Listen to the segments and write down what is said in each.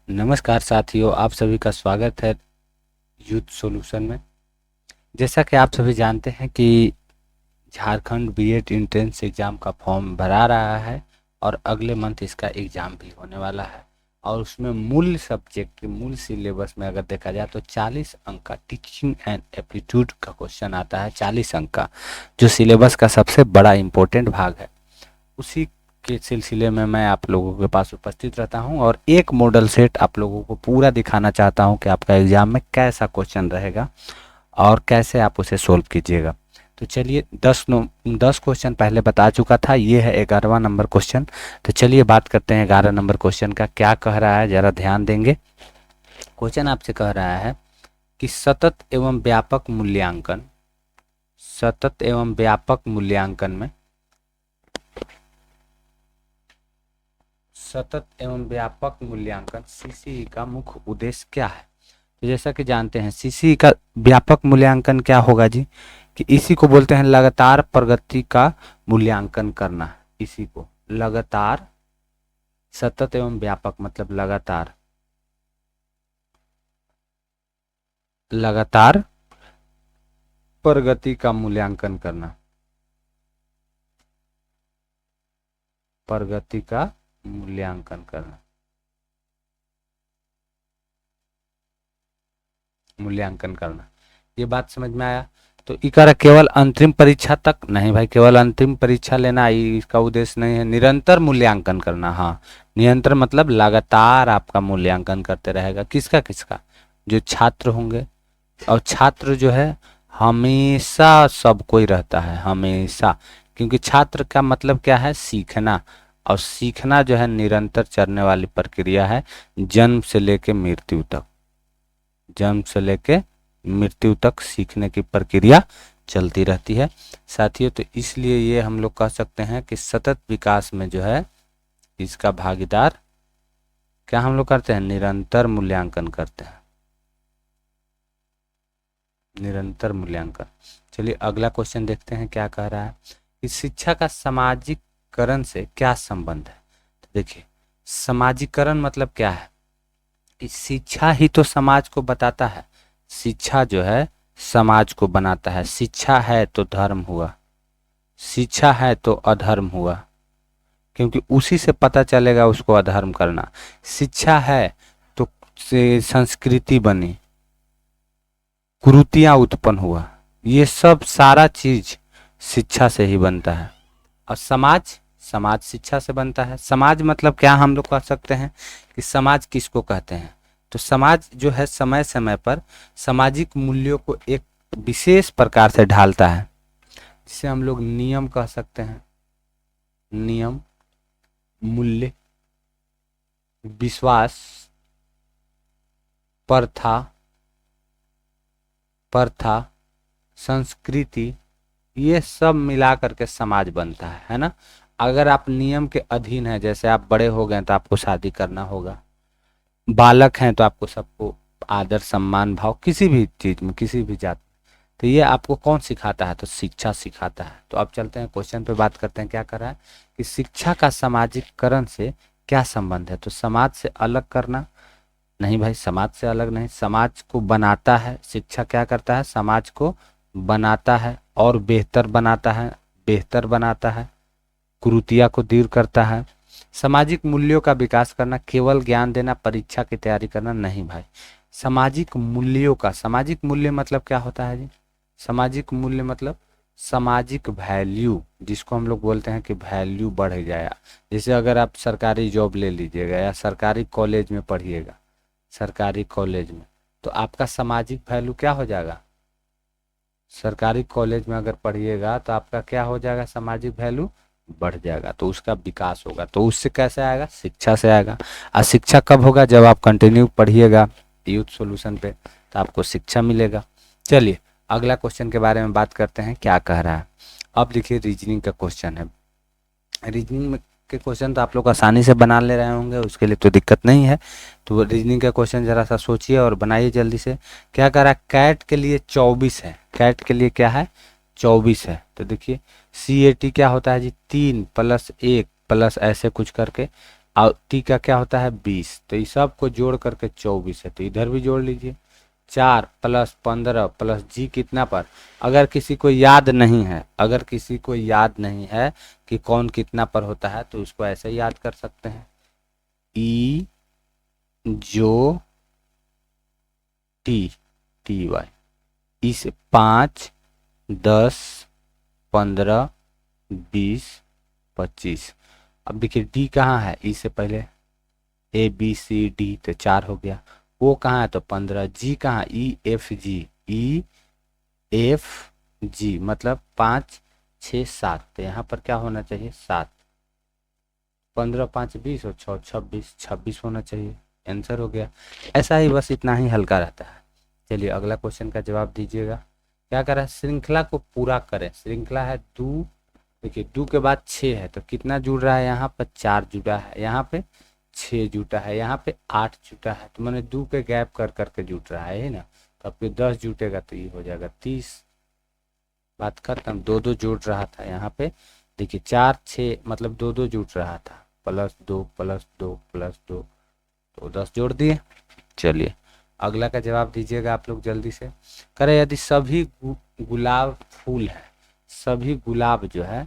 नमस्कार साथियों, आप सभी का स्वागत है यूथ सॉल्यूशन में। जैसा कि आप सभी जानते हैं कि झारखंड बीएड एंट्रेंस एग्ज़ाम का फॉर्म भरा रहा है और अगले मंथ इसका एग्ज़ाम भी होने वाला है। और उसमें मूल सब्जेक्ट मूल सिलेबस में अगर देखा जाए तो 40 अंक का टीचिंग एंड एप्टीट्यूड का क्वेश्चन आता है। 40 अंक का जो सिलेबस का सबसे बड़ा इम्पोर्टेंट भाग है, उसी के सिलसिले में मैं आप लोगों के पास उपस्थित रहता हूं और एक मॉडल सेट आप लोगों को पूरा दिखाना चाहता हूं कि आपका एग्ज़ाम में कैसा क्वेश्चन रहेगा और कैसे आप उसे सोल्व कीजिएगा। तो चलिए 10 क्वेश्चन पहले बता चुका था, ये है 11वां नंबर क्वेश्चन। तो चलिए बात करते हैं 11 नंबर क्वेश्चन का। क्या कह रहा है, ज़रा ध्यान देंगे। क्वेश्चन आपसे कह रहा है कि सतत एवं व्यापक मूल्यांकन में सतत एवं व्यापक मूल्यांकन सीसीई का मुख्य उद्देश्य क्या है। तो जैसा कि जानते हैं सीसीई का व्यापक मूल्यांकन क्या होगा जी, कि इसी को बोलते हैं लगातार प्रगति का मूल्यांकन करना। इसी को लगातार, सतत एवं व्यापक मतलब लगातार प्रगति का मूल्यांकन करना, प्रगति का मूल्यांकन करना, मूल्यांकन करना। ये बात समझ में आया। तो इकर केवल अंतरिम परीक्षा तक नहीं भाई, केवल अंतिम परीक्षा लेना इसका उद्देश्य नहीं है। निरंतर मूल्यांकन करना। हाँ, निरंतर मतलब लगातार आपका मूल्यांकन करते रहेगा। किसका किसका? जो छात्र होंगे। और छात्र जो है हमेशा सब कोई रहता है, हमेशा। क्योंकि छात्र का मतलब क्या है? सीखना। और सीखना जो है निरंतर चलने वाली प्रक्रिया है, जन्म से लेके मृत्यु तक। जन्म से लेके मृत्यु तक सीखने की प्रक्रिया चलती रहती है साथियों। तो इसलिए ये हम लोग कह सकते हैं कि सतत विकास में जो है इसका भागीदार क्या हम लोग करते हैं? निरंतर मूल्यांकन करते हैं, निरंतर मूल्यांकन। चलिए अगला क्वेश्चन देखते हैं क्या कह रहा है कि शिक्षा का सामाजिकरण से क्या संबंध है। तो देखिए, सामाजिकरण मतलब क्या है? कि शिक्षा ही तो समाज को बताता है। शिक्षा जो है समाज को बनाता है। शिक्षा है तो धर्म हुआ, शिक्षा है तो अधर्म हुआ, क्योंकि उसी से पता चलेगा उसको अधर्म करना। शिक्षा है तो से संस्कृति बनी, कुरीतियां उत्पन्न हुआ। ये सब सारा चीज शिक्षा से ही बनता है। और समाज, समाज शिक्षा से बनता है। समाज मतलब क्या हम लोग कह सकते हैं कि समाज किसको कहते हैं? तो समाज जो है समय समय पर सामाजिक मूल्यों को एक विशेष प्रकार से ढालता है, जिसे हम लोग नियम कह सकते हैं। नियम, मूल्य, विश्वास, प्रथा, संस्कृति, ये सब मिला करके समाज बनता है ना। अगर आप नियम के अधीन हैं, जैसे आप बड़े हो गए तो आपको शादी करना होगा, बालक हैं तो आपको सबको आदर सम्मान भाव, किसी भी चीज में, किसी भी जात। तो ये आपको कौन सिखाता है? तो शिक्षा सिखाता है। तो अब चलते हैं क्वेश्चन पे, बात करते हैं क्या कर रहा है कि शिक्षा का सामाजिकरण से क्या संबंध है। तो समाज से अलग करना नहीं भाई, समाज से अलग नहीं, समाज को बनाता है। शिक्षा क्या करता है? समाज को बनाता है और बेहतर बनाता है, बेहतर बनाता है, कुरीतियां को दूर करता है। सामाजिक मूल्यों का विकास करना, केवल ज्ञान देना, परीक्षा की तैयारी करना नहीं भाई। सामाजिक मूल्यों का, सामाजिक मूल्य मतलब क्या होता है जी? सामाजिक मूल्य मतलब सामाजिक वैल्यू, जिसको हम लोग बोलते हैं कि वैल्यू बढ़ जाए। जैसे अगर आप सरकारी जॉब ले लीजिएगा या सरकारी कॉलेज में पढ़िएगा, सरकारी कॉलेज में, तो आपका सामाजिक वैल्यू क्या हो जाएगा? सरकारी कॉलेज में अगर पढ़िएगा तो आपका क्या हो जाएगा? सामाजिक वैल्यू बढ़ जाएगा। तो उसका विकास होगा। तो उससे कैसे आएगा? शिक्षा से आएगा। और शिक्षा कब होगा? जब आप कंटिन्यू पढ़िएगा यूथ सॉल्यूशन पे, तो आपको शिक्षा मिलेगा। चलिए अगला क्वेश्चन के बारे में बात करते हैं क्या कह रहा है। अब देखिए रीजनिंग का क्वेश्चन है। रीजनिंग के क्वेश्चन तो आप लोग आसानी से बना ले रहे होंगे, उसके लिए तो दिक्कत नहीं है। तो रीजनिंग का क्वेश्चन जरा सा सोचिए और बनाइए जल्दी से। क्या कह रहा है? कैट के लिए 24 है। कैट के लिए क्या है? 24 है। तो देखिए CAT क्या होता है जी? 3 + 1 प्लस ऐसे कुछ करके और टी का क्या होता है 20, तो इस सब को जोड़ करके 24 है, तो इधर भी जोड़ लीजिए 4 + 15 प्लस जी कितना पर। अगर किसी को याद नहीं है, अगर किसी को याद नहीं है कि कौन कितना पर होता है, तो उसको ऐसे याद कर सकते हैं, ई जो टी टी वाई, इस 5 10 15 20 25। अब देखिए डी कहाँ है, ई से पहले ए बी सी डी, तो 4 हो गया। वो कहाँ है, तो 15। जी कहाँ, E F G, E F G मतलब 5 6 7, तो यहाँ पर क्या होना चाहिए 7। 15 5 20 और 6 26, 26 होना चाहिए, आंसर हो गया। ऐसा ही बस इतना ही हल्का रहता है। चलिए अगला क्वेश्चन का जवाब दीजिएगा। क्या कर रहा है, श्रृंखला को पूरा करें। श्रृंखला है दो, देखिए 2 के बाद 6 है, तो कितना जुड़ रहा है, यहाँ पर 4 जुड़ा है, यहाँ पे 6 जुटा है, यहाँ पे 8 जुटा है, तो मैंने 2 के गैप कर करके जुट रहा है ना, तो आपके 10 जुटेगा तो ये हो जाएगा 30। बात खत्म। 2 2 जुड़ रहा था यहाँ पे, देखिए 4 6 मतलब 2 2 जुट रहा था, +2 +2 +2, तो 10 जोड़ दिए। चलिए अगला का जवाब दीजिएगा आप लोग जल्दी से। करें यदि सभी गुलाब फूल है, सभी गुलाब जो है,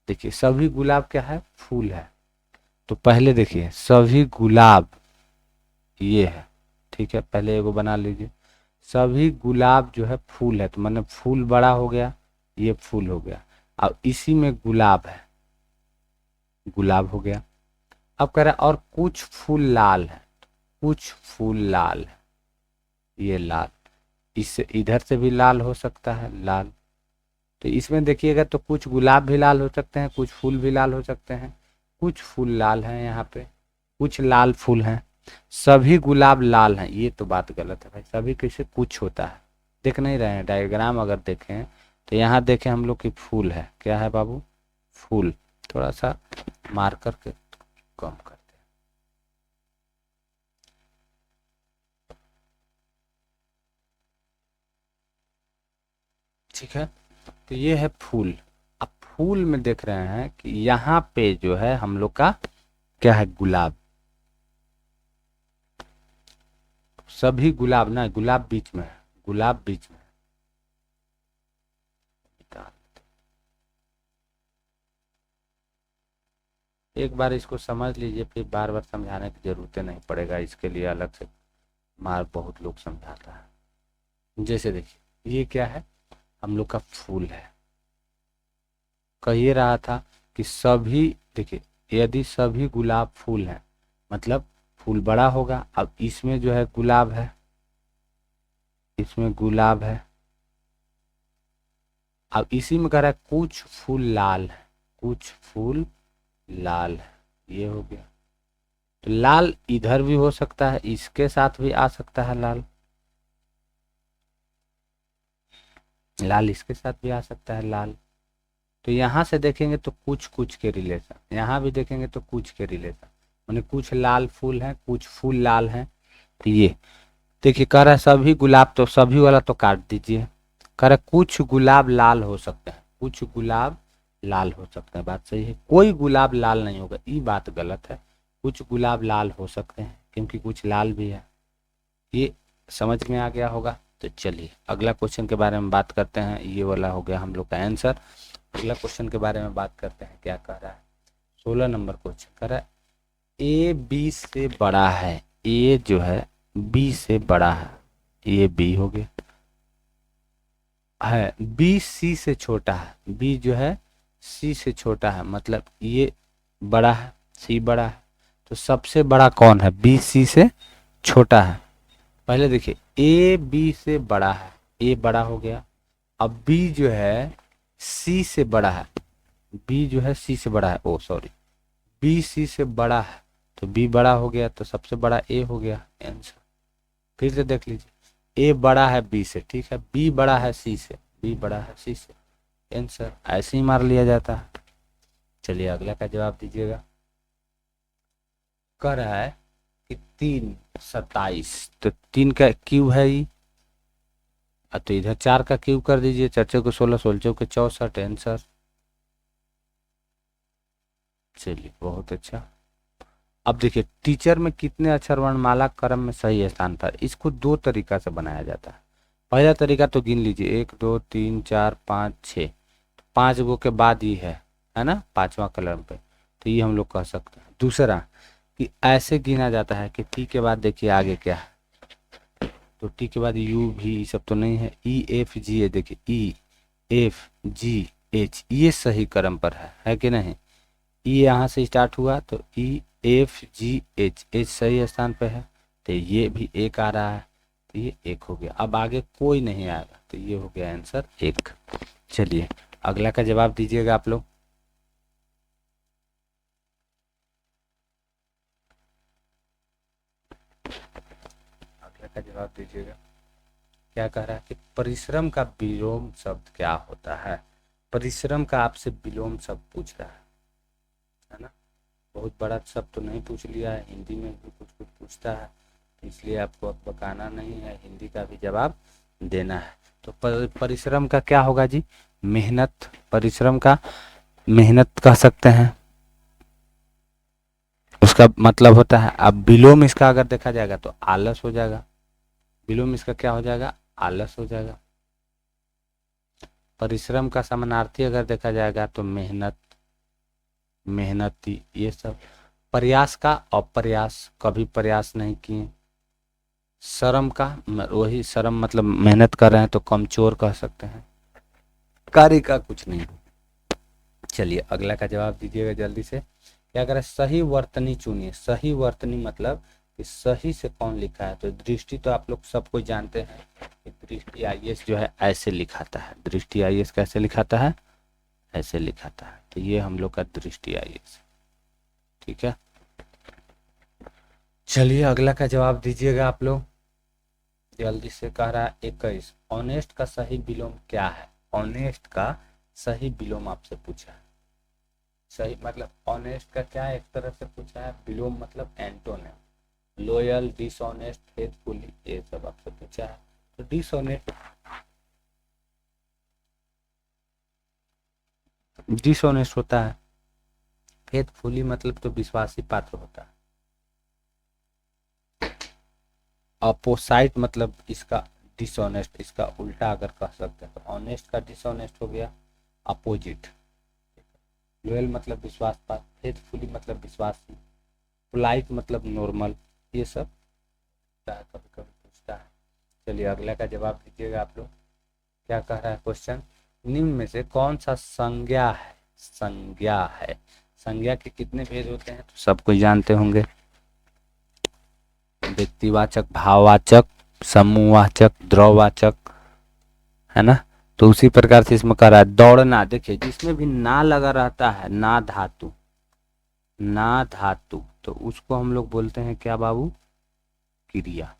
देखिए सभी गुलाब क्या है, फूल है, तो पहले देखिए सभी गुलाब ये है, ठीक है, पहले एगो बना लीजिए। सभी गुलाब जो है फूल है, तो मतलब फूल बड़ा हो गया, ये फूल हो गया, अब इसी में गुलाब है, गुलाब हो गया। अब कह रहा है और कुछ फूल लाल है, कुछ फूल लाल है, ये लाल, इससे इधर से भी लाल हो सकता है, लाल, तो इसमें देखिएगा तो कुछ गुलाब भी लाल हो सकते हैं, कुछ फूल भी लाल हो सकते हैं, कुछ फूल लाल हैं यहाँ पे, कुछ लाल फूल हैं, सभी गुलाब लाल हैं, ये तो बात गलत है भाई, सभी कैसे कुछ होता है, देख नहीं रहे हैं डायग्राम, अगर देखें तो यहाँ देखें हम लोग की फूल है, क्या है बाबू, फूल, थोड़ा सा मार्कर के कम करते हैं, ठीक है, तो ये है फूल। अब फूल में देख रहे हैं कि यहाँ पे जो है हम लोग का क्या है, गुलाब, सभी गुलाब ना, गुलाब बीच में है, गुलाब बीच में है, एक बार इसको समझ लीजिए, फिर बार बार समझाने की जरूरत नहीं पड़ेगा, इसके लिए अलग से मार बहुत लोग समझाता है। जैसे देखिए ये क्या है, हम लोग का फूल है, कह ये रहा था कि सभी, देखिए यदि सभी गुलाब फूल हैं मतलब फूल बड़ा होगा। अब इसमें जो है गुलाब है, इसमें गुलाब है, अब इसी में कह रहा है कुछ फूल लाल है, कुछ फूल लाल है, ये हो गया। तो लाल इधर भी हो सकता है, इसके साथ भी आ सकता है लाल, लाल इसके साथ भी आ सकता है लाल, तो यहाँ से देखेंगे तो कुछ कुछ के रिलेशन, यहाँ भी देखेंगे तो कुछ के रिलेशन, माने कुछ लाल फूल हैं, कुछ फूल लाल हैं, तो ये देखिए कह रहा है सभी गुलाब, तो सभी वाला तो काट दीजिए, कह रहा है कुछ गुलाब लाल हो सकते हैं, कुछ गुलाब लाल हो सकते हैं, बात सही है, कोई गुलाब लाल नहीं होगा, ये बात गलत है, कुछ गुलाब लाल हो सकते हैं क्योंकि कुछ लाल भी है, ये समझ में आ गया होगा। तो चलिए अगला क्वेश्चन के बारे में बात करते हैं, ये वाला हो गया हम लोग का आंसर। अगला क्वेश्चन के बारे में बात करते हैं, क्या कह रहा है, 16 नंबर क्वेश्चन कह रहा है ए बी से बड़ा है, ए जो है बी से बड़ा है, ये बी हो गया, है बी सी से छोटा है, बी जो है सी से छोटा है, मतलब ये बड़ा है, सी बड़ा है, तो सबसे बड़ा कौन है, बी सी से छोटा है। पहले देखिए ए बी से बड़ा है, ए बड़ा हो गया, अब बी जो है सी से बड़ा है, बी जो है सी से बड़ा है, ओ सॉरी, बी सी से बड़ा है, तो बी बड़ा हो गया, तो सबसे बड़ा ए हो गया आंसर। फिर से देख लीजिए ए बड़ा है बी से, ठीक है, बी बड़ा है सी से, बी बड़ा है सी से, आंसर ऐसे ही मार लिया जाता है। चलिए अगला का जवाब दीजिएगा। कह रहा है कि 3 27, तो 3 का क्यू है ये, तो इधर 4 का क्यूब कर दीजिए, 4 को 16, 16 के 64 आंसर। चलिए बहुत अच्छा। अब देखिए टीचर में कितने अक्षर वर्णमाला क्रम में सही स्थान पर, इसको दो तरीका से बनाया जाता है। पहला तरीका तो गिन लीजिए, 1 2 3 4 5 6, 5 गो के बाद ही है ना, पांचवा कलम पे, तो ये हम लोग कह सकते हैं। दूसरा कि ऐसे गिना जाता है कि टी के बाद देखिए आगे क्या है, तो टी के बाद यू भी ये सब तो नहीं है, ई एफ जी है, देखिए ई एफ जी एच, ये सही क्रम पर है कि नहीं। ई यहाँ से स्टार्ट हुआ तो E F G H, H सही स्थान पे है, तो ये भी एक आ रहा है, तो ये एक हो गया। अब आगे कोई नहीं आएगा, तो ये हो गया आंसर एक। चलिए अगला का जवाब दीजिएगा आप लोग। अगला का जवाब दीजिएगा। क्या कह रहा है कि परिश्रम का विलोम शब्द क्या होता है। परिश्रम का आपसे विलोम शब्द पूछ रहा है ना। बहुत बड़ा शब्द तो नहीं पूछ लिया है, हिंदी में भी कुछ कुछ पूछता है, इसलिए आपको बकाना नहीं है, हिंदी का भी जवाब देना है। तो परिश्रम का क्या होगा जी, मेहनत। परिश्रम का मेहनत कह सकते हैं, उसका मतलब होता है। अब विलोम इसका अगर देखा जाएगा तो आलस हो जाएगा, विलोम इसका क्या हो जाएगा, आलस हो जाएगा। परिश्रम का समानार्थी अगर देखा जाएगा तो मेहनत, मेहनती, ये सब। प्रयास का अप्रयास, कभी प्रयास नहीं किए। शर्म का वही शर्म मतलब मेहनत कर रहे हैं तो कमजोर कह सकते हैं। कार्य का कुछ नहीं। चलिए अगला का जवाब दीजिएगा जल्दी से। क्या करें, सही वर्तनी चुनिए। सही वर्तनी मतलब कि सही से कौन लिखा है, तो दृष्टि तो आप लोग सब कोई जानते हैं कि दृष्टि आईएएस जो है ऐसे लिखाता है। दृष्टि आईएएस कैसे लिखाता है, ऐसे लिखाता है, तो ये हम लोग का दृष्टि आईएएस, ठीक है। चलिए अगला का जवाब दीजिएगा आप लोग जल्दी से। कह रहा है 21, ऑनेस्ट का सही विलोम क्या है। ऑनेस्ट का सही विलोम आपसे पूछा है। सही मतलब ऑनेस्ट का क्या एक तरह से पूछा है, विलोम मतलब एंटोनिम। लॉयल, डिसऑनेस्ट, फेथफुली, ये सब आपसे पूछा है। तो डिसऑनेस्ट, डिसऑनेस्ट होता है। फेथफुली मतलब तो विश्वासी पात्र होता है। अपोसाइट मतलब इसका डिसऑनेस्ट, इसका उल्टा अगर कह सकते हैं तो ऑनेस्ट का डिसऑनेस्ट हो गया अपोजिट। लॉयल मतलब विश्वास पात्र, फेथफुली मतलब विश्वासी, पोलाइट मतलब नॉर्मल, ये सब कभी कभी पूछता है। चलिए अगला का जवाब दीजिएगा आप लोग। क्या कह रहा है क्वेश्चन, निम्न में से कौन सा संज्ञा है। संज्ञा है, संज्ञा के कितने भेद होते हैं तो सब कोई जानते होंगे। व्यक्तिवाचक, भाववाचक, समूहवाचक, द्रववाचक, है ना। तो उसी प्रकार से इसमें कह रहा है दौड़ना। देखिए जिसमें भी ना लगा रहता है, ना धातु, ना धातु, तो उसको हम लोग बोलते हैं क्या बाबू, क्रिया।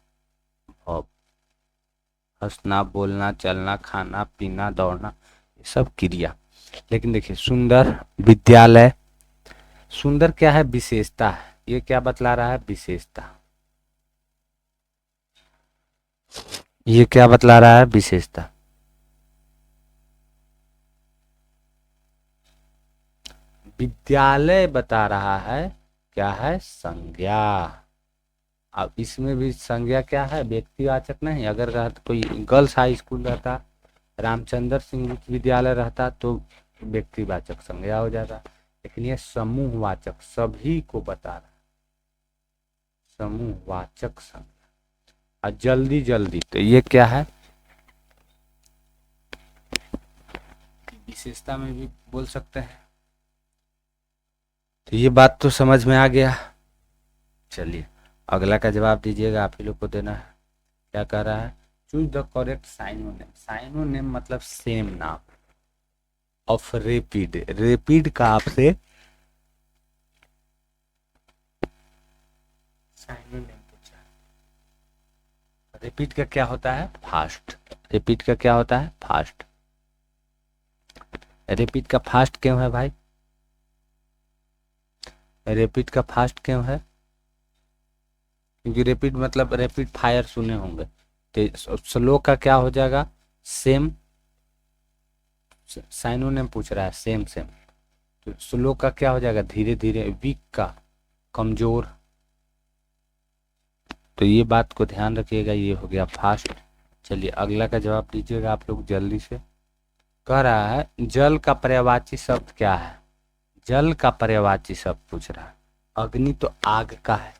और हंसना, बोलना, चलना, खाना पीना, दौड़ना, ये सब क्रिया। लेकिन देखिए सुंदर, विद्यालय, सुंदर क्या है, विशेषता है। ये क्या बतला रहा है, विशेषता। ये क्या बतला रहा है, विशेषता। विद्यालय बता रहा है क्या है, संज्ञा। अब इसमें भी संज्ञा क्या है, व्यक्तिवाचक नहीं। अगर कोई गर्ल्स हाई स्कूल रहता, रामचंद्र सिंह विद्यालय रहता तो व्यक्तिवाचक संज्ञा हो जाता, लेकिन ये समूहवाचक, सभी को बता रहा, समूहवाचक संज्ञा। और जल्दी जल्दी, तो ये क्या है, विशेषता में भी बोल सकते हैं। तो ये बात तो समझ में आ गया। चलिए अगला का जवाब दीजिएगा, आप ही लोग को देना है। क्या कह रहा है, choose the correct synonym. Synonym मतलब सेम नाम ऑफ रेपिड। रेपिड का आपसे साइनोनिम पूछा। रेपिड का क्या होता है, फास्ट। रेपिड का क्या होता है, फास्ट। रेपिड का फास्ट क्यों है भाई, रेपिड का फास्ट क्यों है, क्योंकि रेपिड मतलब रेपिड फायर सुने होंगे। तो स्लो का क्या हो जाएगा, सेम। साइनोनिम पूछ रहा है, सेम सेम। तो स्लो का क्या हो जाएगा, धीरे धीरे। वीक का कमजोर, तो ये बात को ध्यान रखिएगा। ये हो गया फास्ट। चलिए अगला का जवाब दीजिएगा आप लोग जल्दी से। कह रहा है जल का पर्यायवाची शब्द क्या है। जल का पर्यायवाची शब्द पूछ रहा है। अग्नि तो आग का है,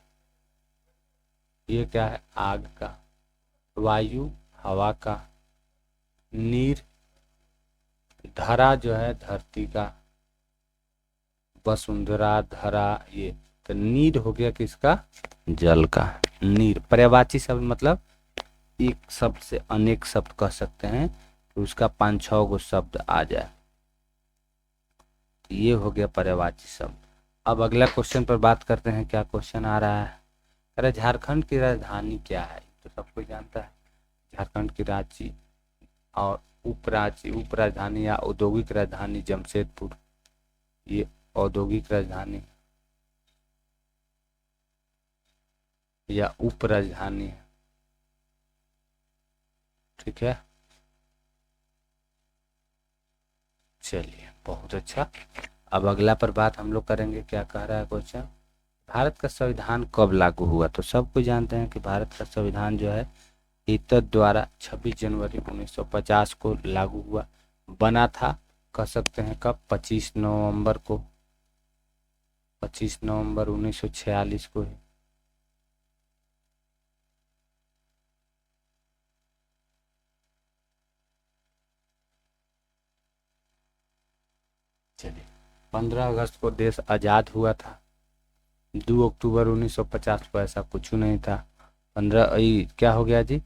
ये क्या है, आग का। वायु हवा का। नीर धरा जो है धरती का। वसुंधरा धरा, ये तो नीर हो गया किसका, जल का। नीर पर्यायवाची शब्द मतलब एक शब्द से अनेक शब्द कह सकते हैं, तो उसका 5-6 गो शब्द आ जाए, ये हो गया पर्यायवाची शब्द। अब अगला क्वेश्चन पर बात करते हैं। क्या क्वेश्चन आ रहा है। अरे झारखंड की राजधानी क्या है, तो सब कोई जानता है। झारखंड की रांची और उप राजधानी या औद्योगिक राजधानी जमशेदपुर, ये औद्योगिक राजधानी या उप राजधानी है, ठीक है। चलिए बहुत अच्छा। अब अगला पर बात हम लोग करेंगे। क्या कह रहा है क्वेश्चन, भारत का संविधान कब लागू हुआ। तो सब कुछ जानते हैं कि भारत का संविधान जो है हितत द्वारा 26 जनवरी 1950 को लागू हुआ, बना था। कह सकते हैं कब, 25 नवंबर को, 25 नवंबर 1946 को ही। चलिए 15 अगस्त को देश आज़ाद हुआ था। 2 अक्टूबर 1950 को ऐसा कुछ नहीं था। 15 क्या हो गया जी,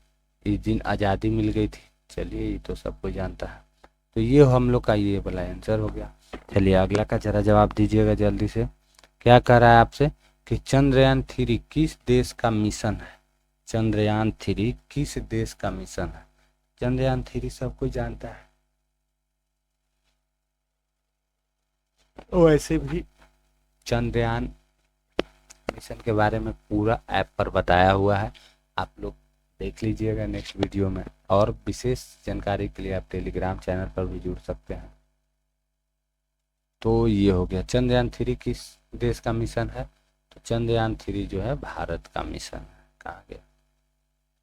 इस दिन आज़ादी मिल गई थी। चलिए ये तो सब कोई जानता है। तो ये हम लोग का ये वाला आंसर हो गया। चलिए अगला का जरा जवाब दीजिएगा जल्दी से। क्या कह रहा है आपसे कि चंद्रयान 3 किस देश का मिशन है। चंद्रयान 3 किस देश का मिशन है। चंद्रयान 3 सब कोई जानता है। वैसे भी चंद्रयान मिशन के बारे में पूरा ऐप पर बताया हुआ है, आप लोग देख लीजिएगा नेक्स्ट वीडियो में। और विशेष जानकारी के लिए आप टेलीग्राम चैनल पर भी जुड़ सकते हैं। तो ये हो गया चंद्रयान 3 किस देश का मिशन है। तो चंद्रयान 3 जो है भारत का मिशन है। कहा गया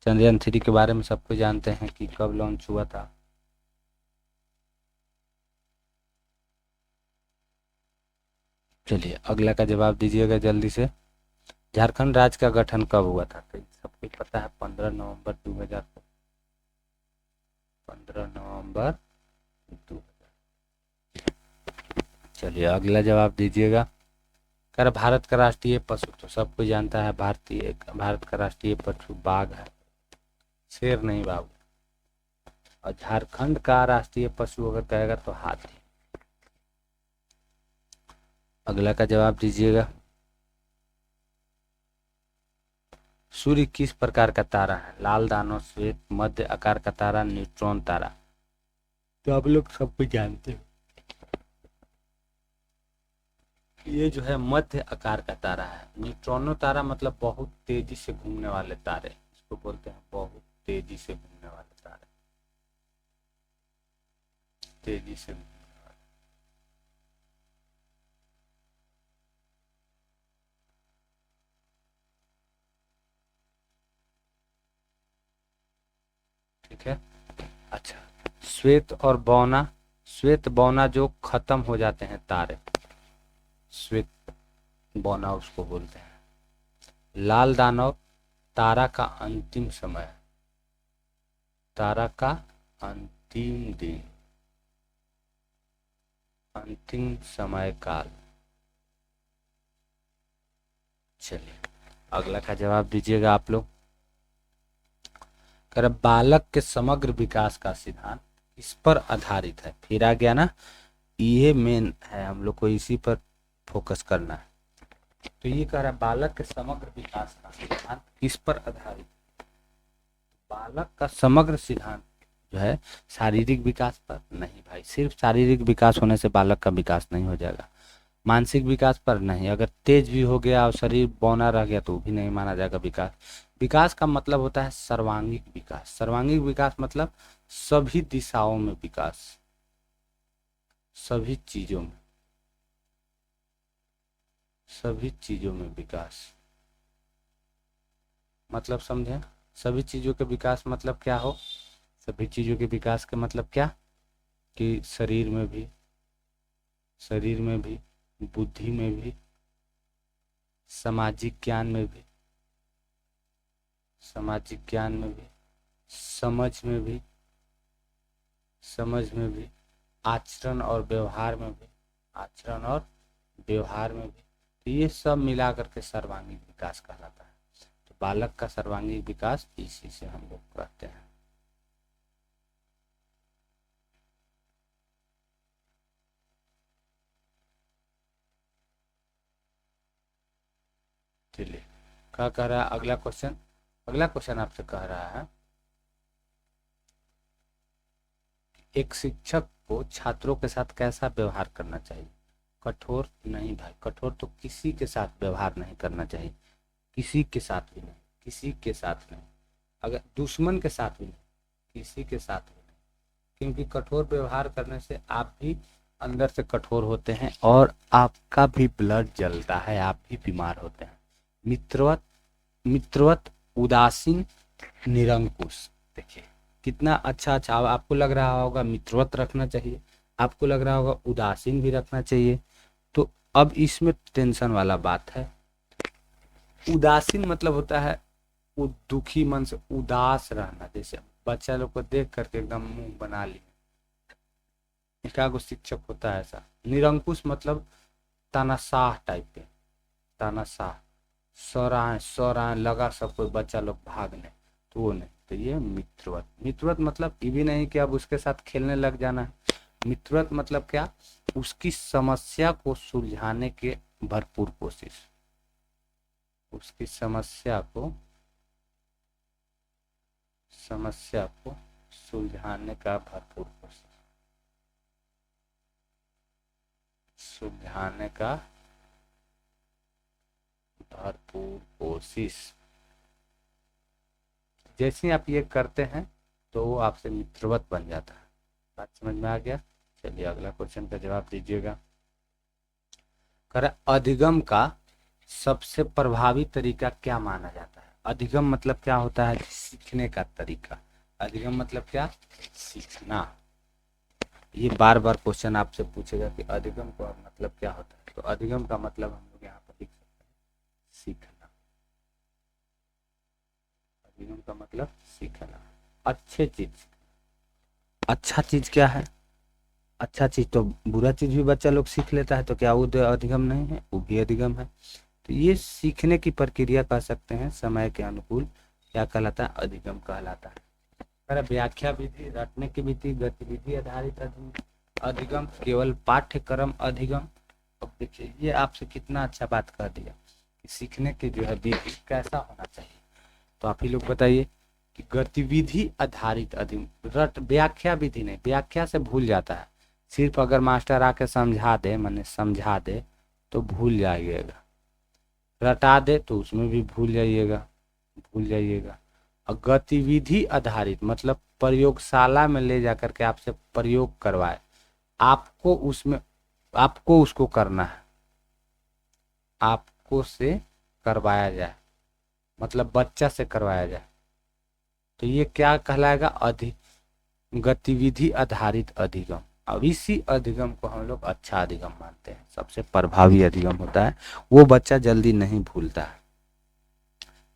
चंद्रयान 3 के बारे में सबको जानते हैं कि कब लॉन्च हुआ था। चलिए अगला का जवाब दीजिएगा जल्दी से। झारखंड राज्य का गठन कब हुआ था। तो सबको पता है 15 नवंबर 2000 को। 15 नवंबर 2000। चलिए अगला जवाब दीजिएगा। कर भारत का राष्ट्रीय पशु, तो सबको जानता है भारत का राष्ट्रीय पशु बाघ है, शेर नहीं बाबू। और झारखंड का राष्ट्रीय पशु अगर कहेगा तो हाथी। अगला का जवाब दीजिएगा। सूर्य किस प्रकार का तारा है। लाल दानव, श्वेत, मध्य आकार का तारा, न्यूट्रॉन तारा। तो आप लोग सब कुछ जानते हो, ये जो है मध्य आकार का तारा है। न्यूट्रॉनो तारा मतलब बहुत तेजी से घूमने वाले तारे, इसको बोलते हैं बहुत तेजी से घूमने वाले तारे। तेजी से घूमने वाले, ठीक है। अच्छा, श्वेत और बौना, श्वेत बौना जो खत्म हो जाते हैं तारे, श्वेत बौना उसको बोलते हैं। लाल दानव तारा का अंतिम समय, तारा का अंतिम दिन, अंतिम समय काल। चलिए अगला का जवाब दीजिएगा आप लोग। कर बालक के समग्र विकास का सिद्धांत इस पर आधारित है। फिर आ गया ना, ये मेन है, हम लोग को इसी पर फोकस करना है। तो ये कह रहा है बालक के समग्र विकास का सिद्धांत किस पर आधारित। बालक का समग्र सिद्धांत जो है शारीरिक विकास पर नहीं भाई, सिर्फ शारीरिक विकास होने से बालक का विकास नहीं हो जाएगा। मानसिक विकास पर नहीं, अगर तेज भी हो गया और शरीर बौना रह गया तो भी नहीं माना जाएगा विकास। विकास का मतलब होता है सर्वांगीण विकास। सर्वांगीण विकास मतलब सभी दिशाओं में विकास, सभी चीजों में, सभी चीजों में विकास। मतलब समझें, सभी चीज़ों के विकास मतलब क्या हो, सभी चीज़ों के विकास के मतलब क्या, कि शरीर में भी, बुद्धि में भी, सामाजिक ज्ञान में भी, सामाजिक ज्ञान में भी, समझ में भी, समझ में भी, आचरण और व्यवहार में भी, आचरण और व्यवहार में भी, तो ये सब मिला करके सर्वांगीण विकास कहलाता है। तो बालक का सर्वांगीण विकास इसी से हम लोग कहते हैं। चलिए, क्या कह रहा है अगला क्वेश्चन, अगला क्वेश्चन आपसे कह रहा है एक शिक्षक को छात्रों के साथ कैसा व्यवहार करना चाहिए। कठोर नहीं भाई, कठोर तो किसी के साथ व्यवहार नहीं करना चाहिए, किसी के साथ भी नहीं, किसी के साथ नहीं, अगर दुश्मन के साथ भी नहीं, किसी के साथ भी नहीं, क्योंकि कठोर व्यवहार करने से आप भी अंदर से कठोर होते हैं और आपका भी ब्लड जलता है, आप भी बीमार होते हैं। मित्रवत, मित्रवत उदासीन निरंकुश, देखिए कितना अच्छा अच्छा, अब आपको लग रहा होगा मित्रवत रखना चाहिए, आपको लग रहा होगा उदासीन भी रखना चाहिए, तो अब इसमें टेंशन वाला बात है। उदासीन मतलब होता है वो दुखी मन से उदास रहना, जैसे बच्चा लोग को देख करके एकदम मुंह बना लिए, एकागो शिक्षक होता है ऐसा। निरंकुश मतलब तानाशाह टाइप के, तानाशाह, सौरान लगा सब कोई बच्चा लोग भागने, तो वो नहीं, तो ये मित्रवत। मित्रवत मतलब ये भी नहीं कि अब उसके साथ खेलने लग जाना है, मित्रवत मतलब क्या, उसकी समस्या को सुलझाने के भरपूर कोशिश, उसकी समस्या को सुलझाने का भरपूर कोशिश, सुलझाने का भरपूर कोशिश, जैसे ही आप ये करते हैं तो वो आपसे मित्रवत बन जाता है। बात समझ में आ गया। चलिए अगला क्वेश्चन का जवाब दीजिएगा। कर अधिगम का सबसे प्रभावी तरीका क्या माना जाता है। अधिगम मतलब क्या होता है, सीखने का तरीका। अधिगम मतलब क्या, सीखना। ये बार बार क्वेश्चन आपसे पूछेगा कि अधिगम का मतलब क्या होता है, तो अधिगम का मतलब हम लोग यहाँ पर लिख सकते हैं सीखना। अधिगम का मतलब सीखना, अच्छे चीज। अच्छा चीज क्या है, अच्छा चीज तो बुरा चीज भी बच्चा लोग सीख लेता है, तो क्या वो अधिगम नहीं है, वो भी अधिगम है। तो ये सीखने की प्रक्रिया कह सकते हैं, समय के अनुकूल क्या कहलाता है, अधिगम कहलाता है। अगर व्याख्या विधि, रटने की विधि, गतिविधि आधारित अधिगम, केवल पाठ्यक्रम अधिगम। अब देखिए ये आपसे कितना अच्छा बात कह दिया कि सीखने की जो है विधि कैसा होना चाहिए, तो आप ही लोग बताइए कि गतिविधि आधारित अधिगम। रट व्याख्या विधि नहीं, व्याख्या से भूल जाता है, सिर्फ अगर मास्टर आके समझा दे, मैंने समझा दे तो भूल जाइएगा, रटा दे तो उसमें भी भूल जाइएगा। और गतिविधि आधारित मतलब प्रयोगशाला में ले जाकर के आपसे प्रयोग करवाए, आपको उसमें, आपको उसको करना है, आपको से करवाया जाए, मतलब बच्चा से करवाया जाए, तो ये क्या कहलाएगा, गतिविधि आधारित अधिगम। अब इसी अधिगम को हम लोग अच्छा अधिगम मानते हैं, सबसे प्रभावी अधिगम होता है, वो बच्चा जल्दी नहीं भूलता है।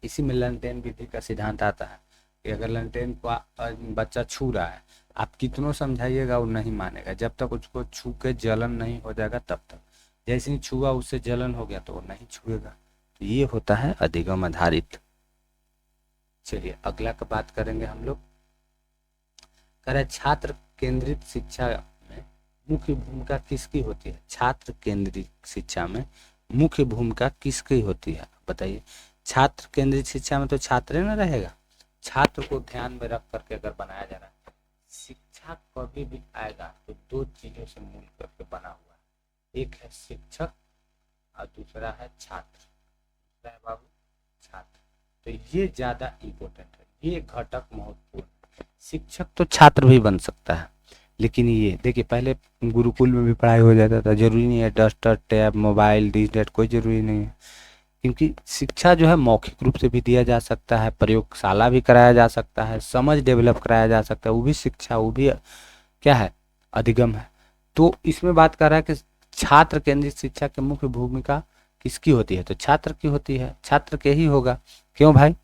इसी में लंटेन विधि का सिद्धांत आता है कि अगर लंटेन को बच्चा छू रहा है, आप कितनों समझाइएगा वो नहीं मानेगा, जब तक उसको छू के जलन नहीं हो जाएगा तब तक। जैसे ही छुआ उससे जलन हो गया तो वो नहीं छुएगा। तो ये होता है अधिगम आधारित। चलिए अगला का बात करेंगे हम लोग। कह रहे छात्र केंद्रित शिक्षा में मुख्य भूमिका किसकी होती है। छात्र केंद्रित शिक्षा में मुख्य भूमिका किसकी होती है, बताइए। छात्र केंद्रित शिक्षा में तो छात्र न रहेगा, छात्र को ध्यान में रख करके अगर बनाया जा रहा है। शिक्षा कभी भी आएगा तो दो चीजों से मिल करके बना हुआ है, एक है शिक्षक और दूसरा है छात्र, दूसरा है बाबू छात्र। तो ये ज्यादा इम्पोर्टेंट है, ये घटक महत्वपूर्ण। शिक्षक तो छात्र भी बन सकता है, लेकिन ये देखिए पहले गुरुकुल में भी पढ़ाई हो जाता था, जरूरी नहीं है डस्टर टैब मोबाइल डिजिटल, कोई जरूरी नहीं है क्योंकि शिक्षा जो है मौखिक रूप से भी दिया जा सकता है, प्रयोगशाला भी कराया जा सकता है, समझ डेवलप कराया जा सकता है, वो भी शिक्षा, वो भी क्या है, अधिगम है। तो इसमें बात कर रहा है कि छात्र केंद्रित शिक्षा की मुख्य भूमिका किसकी होती है, तो छात्र की होती है, छात्र के ही होगा। क्यों भाई,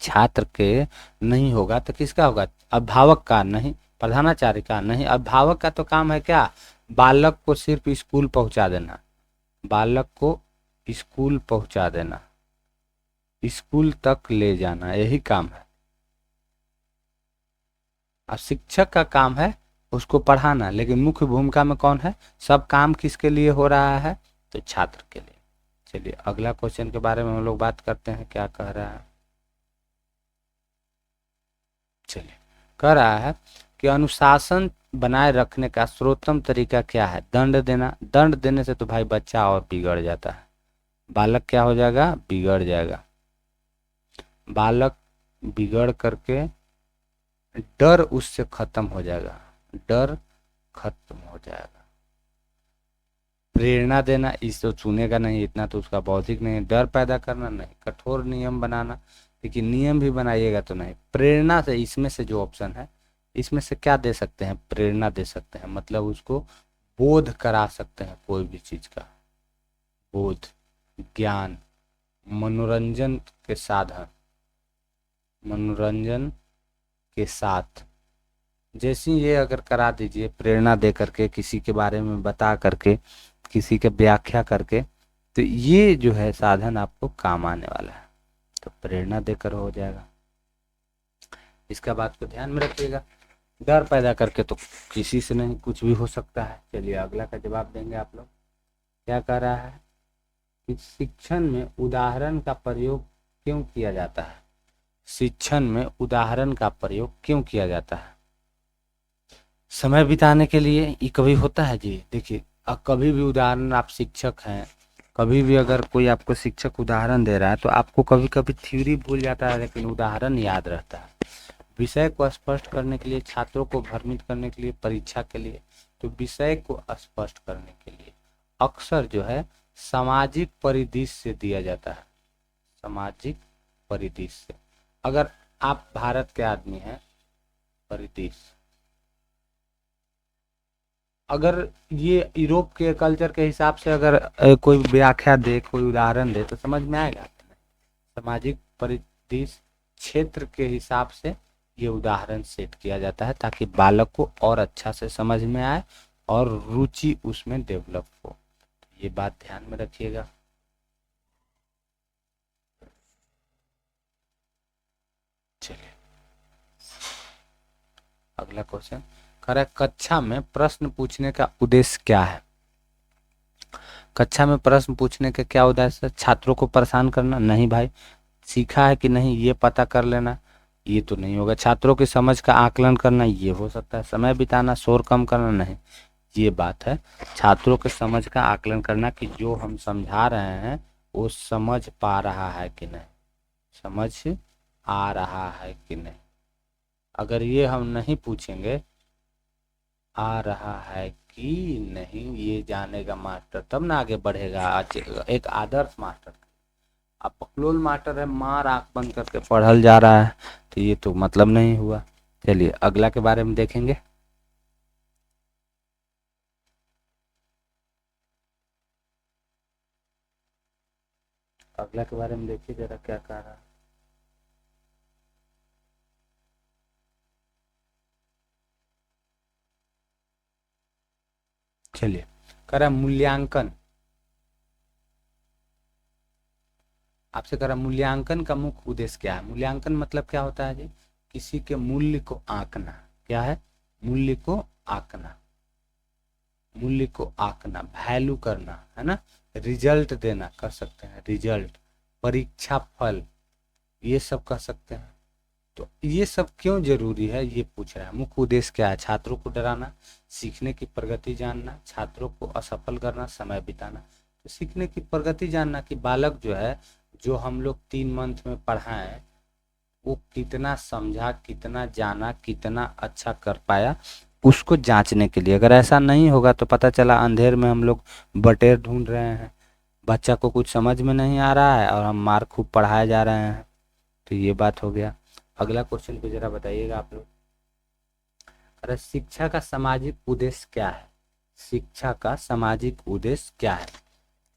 छात्र के नहीं होगा तो किसका होगा, अभिभावक का नहीं, प्रधानाचार्य का नहीं। अभिभावक का तो काम है क्या, बालक को सिर्फ स्कूल पहुंचा देना, बालक को स्कूल पहुंचा देना, स्कूल तक ले जाना, यही काम है। अब शिक्षक का काम है उसको पढ़ाना, लेकिन मुख्य भूमिका में कौन है, सब काम किसके लिए हो रहा है, तो छात्र के लिए। चलिए अगला क्वेश्चन के बारे में हम लोग बात करते हैं, क्या कह रहा है। चलिए, कह रहा है कि अनुशासन बनाए रखने का सर्वोत्तम तरीका क्या है, दंड देना। दंड देने से तो भाई बच्चा और बिगड़ जाता है, बालक क्या हो जाएगा, बिगड़ जाएगा, बालक बिगड़ करके डर उससे खत्म हो जाएगा, डर खत्म हो जाएगा। प्रेरणा देना, इसको सुनेगा नहीं, इतना तो उसका बौद्धिक नहीं। डर पैदा करना नहीं, कठोर नियम बनाना, लेकिन नियम भी बनाइएगा तो नहीं। प्रेरणा से, इसमें से जो ऑप्शन है इसमें से क्या दे सकते हैं, प्रेरणा दे सकते हैं, मतलब उसको बोध करा सकते हैं कोई भी चीज का, बोध, ज्ञान, मनोरंजन के साधन, मनोरंजन के साथ, जैसी ये अगर करा दीजिए, प्रेरणा दे करके, किसी के बारे में बता करके, किसी के व्याख्या करके, तो ये जो है साधन आपको काम आने वाला है। तो प्रेरणा देकर हो जाएगा, इसका बात को ध्यान में रखिएगा। डर पैदा करके तो किसी से नहीं, कुछ भी हो सकता है। चलिए अगला का जवाब देंगे आप लोग। क्या कह रहा है कि शिक्षण में उदाहरण का प्रयोग क्यों किया जाता है, शिक्षण में उदाहरण का प्रयोग क्यों किया जाता है, समय बिताने के लिए। ये कभी होता है जी, देखिए कभी भी उदाहरण, आप शिक्षक हैं, कभी भी अगर कोई आपको शिक्षक उदाहरण दे रहा है तो आपको कभी कभी थ्योरी भूल जाता है, लेकिन उदाहरण याद रहता है। विषय को स्पष्ट करने के लिए, छात्रों को भ्रमित करने के लिए, परीक्षा के लिए, तो विषय को स्पष्ट करने के लिए अक्सर जो है सामाजिक परिदृश्य से दिया जाता है, सामाजिक परिदृश्य से। अगर आप भारत के आदमी हैं, परिदृश्य, अगर ये यूरोप के कल्चर के हिसाब से अगर कोई व्याख्या दे, कोई उदाहरण दे, तो समझ में आएगा। सामाजिक परिदृश्य क्षेत्र के हिसाब से ये उदाहरण सेट किया जाता है, ताकि बालक को और अच्छा से समझ में आए और रुचि उसमें डेवलप हो। ये बात ध्यान में रखिएगा। चलिए अगला क्वेश्चन कह रहा है, कक्षा में प्रश्न पूछने का उद्देश्य क्या है। कक्षा में प्रश्न पूछने का क्या उद्देश्य है, छात्रों को परेशान करना नहीं भाई, सीखा है कि नहीं ये पता कर लेना, ये तो नहीं होगा। छात्रों की समझ का आकलन करना, ये हो सकता है। समय बिताना, शोर कम करना, नहीं, ये बात है। छात्रों के समझ का आकलन करना कि जो हम समझा रहे हैं वो समझ पा रहा है कि नहीं, समझ आ रहा है कि नहीं। अगर ये हम नहीं पूछेंगे आ रहा है कि नहीं, ये जानेगा मास्टर, तब ना आगे बढ़ेगा एक आदर्श मास्टर। अब बकलोल मास्टर है, मार आंख बंद करके पढ़ल जा रहा है, तो ये तो मतलब नहीं हुआ। चलिए अगला के बारे में देखेंगे। अगला के बारे में देखिए जरा क्या कह रहा है। चलिए कह रहा है मूल्यांकन, आपसे कह रहा मूल्यांकन का मुख्य उद्देश्य क्या है। मूल्यांकन मतलब क्या होता है जी, किसी के मूल्य को आंकना। क्या है, मूल्य को आंकना, मूल्य को आंकना, वैल्यू करना, है ना। रिजल्ट देना कर सकते हैं, रिजल्ट, परीक्षा फल, ये सब कर सकते हैं। तो ये सब क्यों जरूरी है ये पूछ रहा है। मुख्य उद्देश्य क्या है, छात्रों को डराना, सीखने की प्रगति जानना, छात्रों को असफल करना, समय बिताना। तो सीखने की प्रगति जानना कि बालक जो है, जो हम लोग 3 मंथ में पढ़ाएं, वो कितना समझा, कितना जाना, कितना अच्छा कर पाया, उसको जांचने के लिए। अगर ऐसा नहीं होगा तो पता चला अंधेर में हम लोग बटेर ढूंढ रहे हैं, बच्चा को कुछ समझ में नहीं आ रहा है और हम मार खूब पढ़ाए जा रहे हैं, तो ये बात हो गया। अगला क्वेश्चन को जरा बताइएगा आप लोग। अरे शिक्षा का सामाजिक उद्देश्य क्या है? शिक्षा का सामाजिक उद्देश्य क्या है?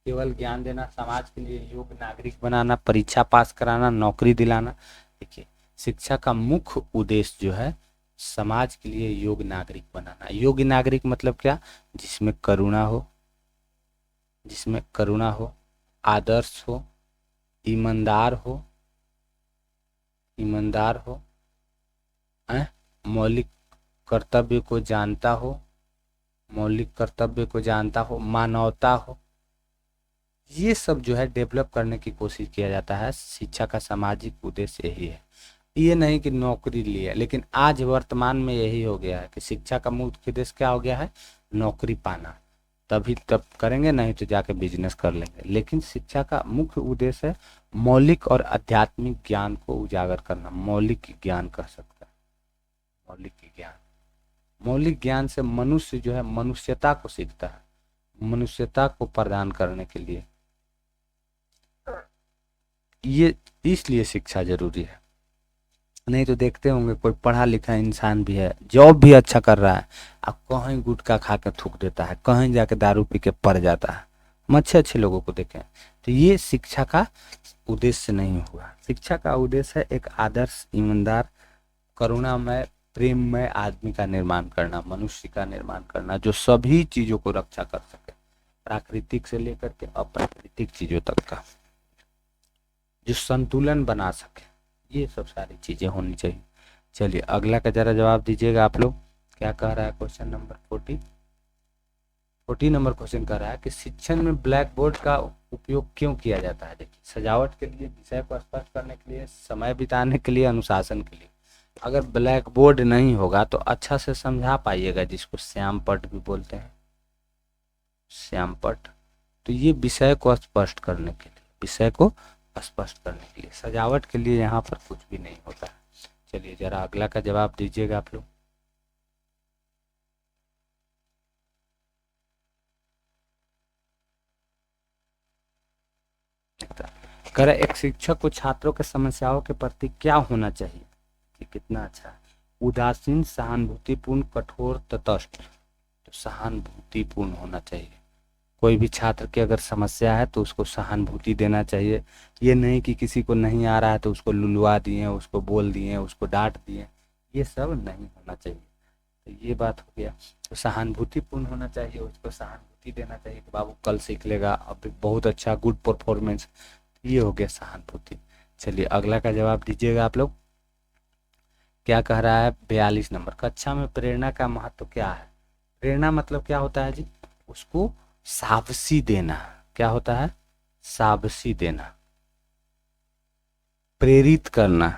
केवल ज्ञान देना, समाज के लिए योग्य नागरिक बनाना, परीक्षा पास कराना, नौकरी दिलाना? देखिए, शिक्षा का मुख्य उद्देश्य जो है समाज के लिए योग्य नागरिक बनाना। योग्य नागरिक मतलब क्या? जिसमें करुणा हो, जिसमें करुणा हो, आदर्श हो, ईमानदार हो, ईमानदार हो, मौलिक कर्तव्य को जानता हो, मौलिक कर्तव्य को जानता हो, मानवता हो। ये सब जो है डेवलप करने की कोशिश किया जाता है। शिक्षा का सामाजिक उद्देश्य यही है। ये नहीं कि नौकरी लिए, लेकिन आज वर्तमान में यही हो गया है कि शिक्षा का मुख्य उद्देश्य क्या हो गया है? नौकरी पाना। तभी तब करेंगे, नहीं तो जाके बिजनेस कर लेंगे। लेकिन शिक्षा का मुख्य उद्देश्य है मौलिक और आध्यात्मिक ज्ञान को उजागर करना। मौलिक ज्ञान कह सकते हैं, मौलिक ज्ञान। मौलिक ज्ञान से मनुष्य जो है मनुष्यता को सीखता है, मनुष्यता को प्रदान करने के लिए ये इसलिए शिक्षा जरूरी है। नहीं तो देखते होंगे कोई पढ़ा लिखा इंसान भी है, जॉब भी अच्छा कर रहा है, अब कहीं गुटखा खा के थूक देता है, कहीं जाके दारू पी के पड़ जाता है। हम अच्छे अच्छे लोगों को देखें, तो ये शिक्षा का उद्देश्य नहीं हुआ। शिक्षा का उद्देश्य है एक आदर्श, ईमानदार, करुणामय, प्रेममय आदमी का निर्माण करना, मनुष्य का निर्माण करना, जो सभी चीजों को रक्षा कर सके, प्राकृतिक से लेकर के अप्राकृतिक चीजों तक का, जो संतुलन बना सके। ये सब सारी चीजें होनी चाहिए। चलिए अगला का जरा जवाब दीजिएगा आप लोग। क्या कह रहा है क्वेश्चन नंबर 40 नंबर क्वेश्चन कह रहा है कि शिक्षण में ब्लैक बोर्ड का उपयोग क्यों किया जाता है? देखिए, सजावट के लिए, विषय को स्पष्ट करने के लिए, समय बिताने के लिए, अनुशासन के लिए। अगर ब्लैक बोर्ड नहीं होगा तो अच्छा से समझा पाइएगा, जिसको श्याम पट भी बोलते हैं, श्याम पट। तो ये विषय को स्पष्ट करने के लिए, विषय को स्पष्ट करने के लिए, सजावट के लिए यहाँ पर कुछ भी नहीं होता है। चलिए जरा अगला का जवाब दीजिएगा आप लोग। करे एक शिक्षक को छात्रों के समस्याओं के प्रति क्या होना चाहिए? कि कितना अच्छा है। उदासीन, सहानुभूतिपूर्ण, कठोर, तटस्थ। तो सहानुभूतिपूर्ण होना चाहिए। कोई भी छात्र की अगर समस्या है तो उसको सहानुभूति देना चाहिए। ये नहीं कि किसी को नहीं आ रहा है तो उसको लुलवा दिए, उसको बोल दिए, उसको डांट दिए, ये सब नहीं होना चाहिए। तो ये बात हो गया। तो सहानुभूतिपूर्ण होना चाहिए, उसको सहानुभूति देना चाहिए कि बाबू कल सीख लेगा, अब बहुत अच्छा, गुड परफॉर्मेंस। ये हो गया सहानुभूति। चलिए अगला का जवाब दीजिएगा आप लोग। क्या कह रहा है 42 नंबर? कक्षा में प्रेरणा का महत्व क्या है? प्रेरणा मतलब क्या होता है जी? उसको शाबाशी देना। क्या होता है? शाबाशी देना, प्रेरित करना।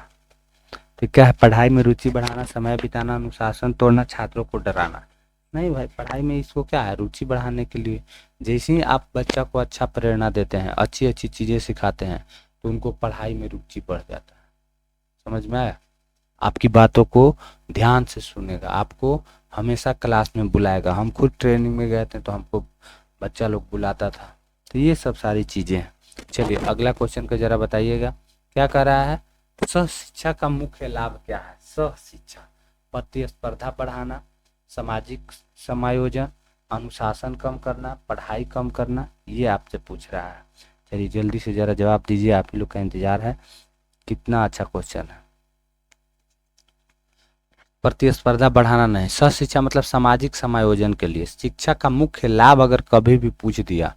तो क्या है? पढ़ाई में रुचि बढ़ाना, समय बिताना, अनुशासन तोड़ना, छात्रों को डराना। नहीं भाई, पढ़ाई में इसको क्या है? रुचि बढ़ाने के लिए। जैसे ही आप बच्चा को अच्छा प्रेरणा देते हैं, अच्छी अच्छी चीजें सिखाते हैं, तो उनको पढ़ाई में रुचि बढ़ जाता है। समझ में आया? आपकी बातों को ध्यान से सुनेगा, आपको हमेशा क्लास में बुलाएगा। हम खुद ट्रेनिंग में गए थे तो हमको बच्चा लोग बुलाता था। तो ये सब सारी चीजें हैं। चलिए अगला क्वेश्चन को जरा बताइएगा। क्या कह रहा है? सह शिक्षा का मुख्य लाभ क्या है? सह शिक्षा, प्रतिस्पर्धा बढ़ाना, सामाजिक समायोजन, अनुशासन कम करना, पढ़ाई कम करना। ये आपसे पूछ रहा है। चलिए जल्दी से जरा जवाब दीजिए, आप ही लोग का इंतजार है। कितना अच्छा क्वेश्चन है। प्रतिस्पर्धा बढ़ाना नहीं, सह शिक्षा मतलब सामाजिक समायोजन के लिए। शिक्षा का मुख्य लाभ अगर कभी भी पूछ दिया,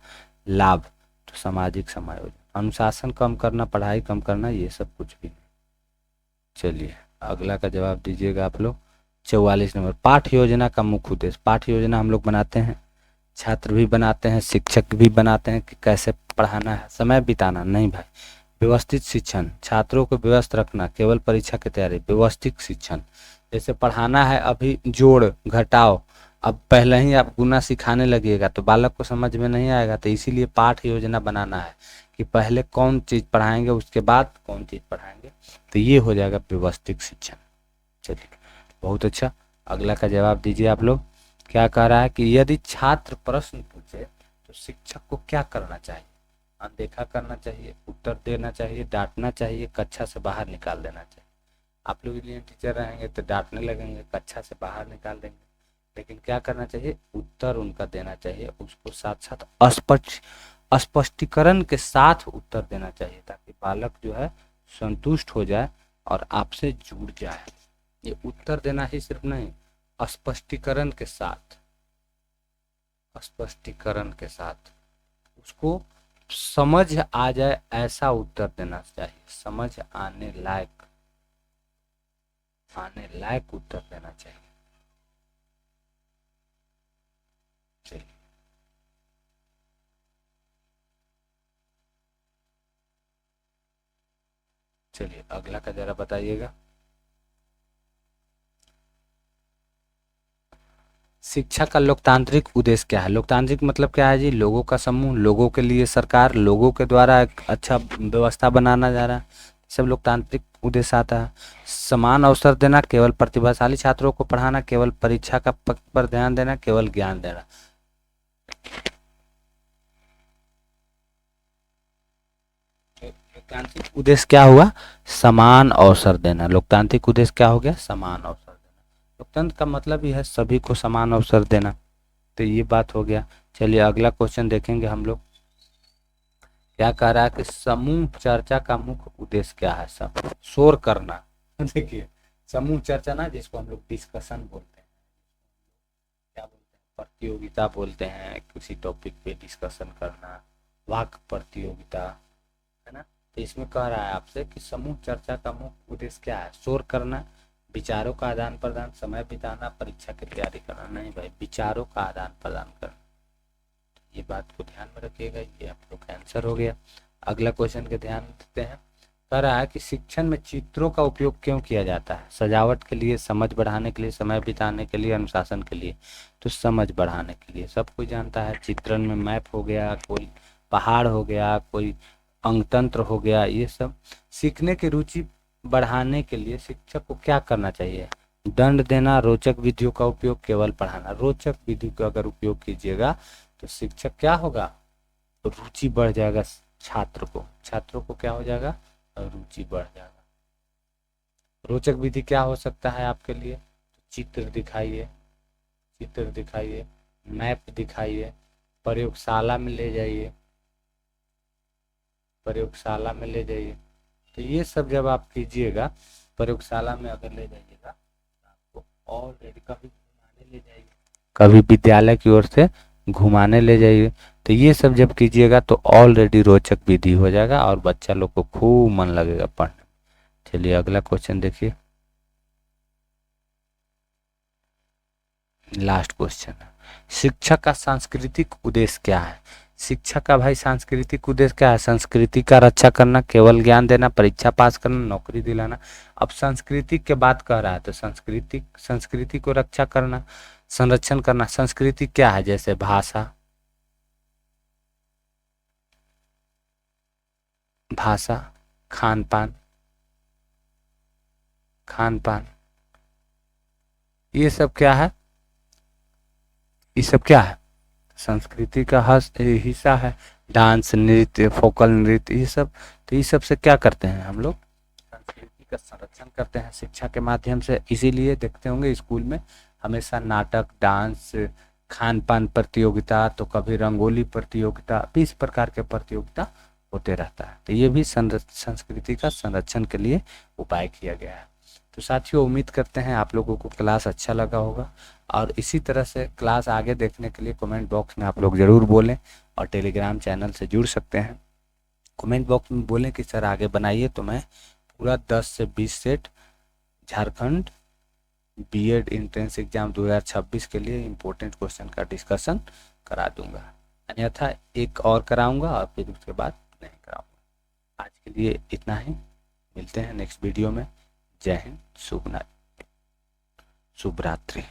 लाभ, तो सामाजिक समायोजन। अनुशासन कम करना, पढ़ाई कम करना, ये सब कुछ भी नहीं। चलिए अगला का जवाब दीजिएगा आप लोग। 44 नंबर, पाठ योजना का मुख्य उद्देश्य। पाठ योजना हम लोग बनाते हैं, छात्र भी बनाते हैं, शिक्षक भी बनाते हैं कि कैसे पढ़ाना है। समय बिताना नहीं भाई। व्यवस्थित शिक्षण, छात्रों को व्यस्त रखना, केवल परीक्षा की तैयारी। व्यवस्थित शिक्षण, जैसे पढ़ाना है अभी जोड़ घटाओ, अब पहले ही आप गुना सिखाने लगिएगा तो बालक को समझ में नहीं आएगा। तो इसीलिए पाठ योजना बनाना है कि पहले कौन चीज पढ़ाएंगे, उसके बाद कौन चीज पढ़ाएंगे। तो ये हो जाएगा व्यवस्थित शिक्षण। चलिए बहुत अच्छा। अगला का जवाब दीजिए आप लोग। क्या कह रहा है कि यदि छात्र प्रश्न पूछे तो शिक्षक को क्या करना चाहिए? अनदेखा करना चाहिए, उत्तर देना चाहिए, डांटना चाहिए, कक्षा से बाहर निकाल देना चाहिए। आप लोग इंडियन टीचर रहेंगे तो डांटने लगेंगे, कक्षा से बाहर निकाल देंगे, लेकिन क्या करना चाहिए, उत्तर उनका देना चाहिए, उसको साथ साथ स्पष्टीकरण के साथ उत्तर देना चाहिए, ताकि बालक जो है संतुष्ट हो जाए और आपसे जुड़ जाए। ये उत्तर देना ही सिर्फ नहीं, स्पष्टीकरण के साथ, स्पष्टीकरण के साथ उसको समझ आ जाए ऐसा उत्तर देना चाहिए, समझ आने लायक उत्तर देना चाहिए। चलिए चलिए अगला का जरा बताइएगा। शिक्षा का लोकतांत्रिक उद्देश्य क्या है? लोकतांत्रिक मतलब क्या है जी? लोगों का समूह, लोगों के लिए सरकार, लोगों के द्वारा एक अच्छा व्यवस्था बनाना जा रहा है, सब लोकतांत्रिक उद्देश्य आता है। समान अवसर देना, केवल प्रतिभाशाली छात्रों को पढ़ाना, केवल परीक्षा का पक्ष पर ध्यान देना, केवल ज्ञान देना। लोकतांत्रिक उद्देश्य क्या हुआ? समान अवसर देना। लोकतांत्रिक उद्देश्य क्या हो गया? समान अवसर देना। लोकतंत्र का मतलब ही है सभी को समान अवसर देना। तो ये बात हो गया। चलिए अगला क्वेश्चन देखेंगे हम लोग। क्या कह रहा है कि समूह चर्चा का मुख्य उद्देश्य क्या है? सब शोर करना। देखिए समूह चर्चा ना, जिसको हम लोग डिस्कशन बोलते हैं, क्या बोलते हैं, प्रतियोगिता बोलते हैं, किसी टॉपिक पे डिस्कशन करना, वाक्य प्रतियोगिता, है ना। तो इसमें कह रहा है आपसे कि समूह चर्चा का मुख्य उद्देश्य क्या है? शोर करना, विचारों का आदान प्रदान, समय बिताना, परीक्षा की तैयारी करना। नहीं भाई, विचारों का आदान प्रदान करना। ये बात को ध्यान में रखिएगा, ये आप लोग का आंसर हो गया। अगला क्वेश्चन के ध्यान देते हैं। कह रहा है कि शिक्षण में चित्रों का उपयोग क्यों किया जाता है? सजावट के लिए, समझ बढ़ाने के लिए, समय बिताने के लिए, अनुशासन के लिए। तो समझ बढ़ाने के लिए। सब कोई जानता है चित्रण में मैप हो गया, कोई पहाड़ हो गया, कोई अंकतंत्र हो गया, ये सब सीखने की रुचि बढ़ाने के लिए शिक्षक को क्या करना चाहिए? दंड देना, रोचक विधियों का उपयोग, केवल पढ़ाना। रोचक विधि का अगर उपयोग कीजिएगा तो शिक्षक क्या होगा? रुचि बढ़ जाएगा, छात्रों को क्या हो जाएगा? रुचि बढ़ जाएगा। रोचक विधि क्या हो सकता है आपके लिए? चित्र दिखाइए, चित्र दिखाइए, मैप दिखाइए, प्रयोगशाला में ले जाइए, प्रयोगशाला में ले जाइए। तो ये सब जब आप कीजिएगा, प्रयोगशाला में अगर ले जाइएगा तो आपको ऑलरेडी कभी घुमाने ले जाइए, कभी विद्यालय की ओर से घुमाने ले जाइए, तो ये सब जब कीजिएगा तो ऑलरेडी रोचक विधि हो जाएगा और बच्चा लोग को खूब मन लगेगा पढ़ने। चलिए अगला क्वेश्चन देखिए, लास्ट क्वेश्चन। शिक्षा का सांस्कृतिक उद्देश्य क्या है? शिक्षा का भाई सांस्कृतिक उद्देश्य क्या है? संस्कृति का रक्षा करना, केवल ज्ञान देना, परीक्षा पास करना, नौकरी दिलाना। अब संस्कृति के बात कह रहा है तो संस्कृति को रक्षा करना, संरक्षण करना। संस्कृति क्या है? जैसे भाषा, भाषा, खान पान, खान पान, ये सब क्या है? ये सब क्या है? संस्कृति का हिस्सा है। डांस, नृत्य, फोकल नृत्य, ये सब। तो ये सब से क्या करते हैं हम लोग? संस्कृति का संरक्षण करते हैं शिक्षा के माध्यम से। इसीलिए देखते होंगे स्कूल में हमेशा नाटक, डांस, खान पान प्रतियोगिता, तो कभी रंगोली प्रतियोगिता, 20 प्रकार के प्रतियोगिता होते रहता है। तो ये भी संस्कृति का संरक्षण के लिए उपाय किया गया है। तो साथियों उम्मीद करते हैं आप लोगों को क्लास अच्छा लगा होगा, और इसी तरह से क्लास आगे देखने के लिए कमेंट बॉक्स में आप लोग ज़रूर बोलें, और टेलीग्राम चैनल से जुड़ सकते हैं। कमेंट बॉक्स में बोलें कि सर आगे बनाइए, तो मैं पूरा 10 से 20 set Jharkhand BEd entrance exam 2026 के लिए इम्पोर्टेंट क्वेश्चन का डिस्कशन करा दूंगा। अन्यथा एक और कराऊंगा और फिर उसके बाद नहीं कराऊंगा। आज के लिए इतना ही, मिलते हैं नेक्स्ट वीडियो में। जय हिंद, शुभ रात्रि।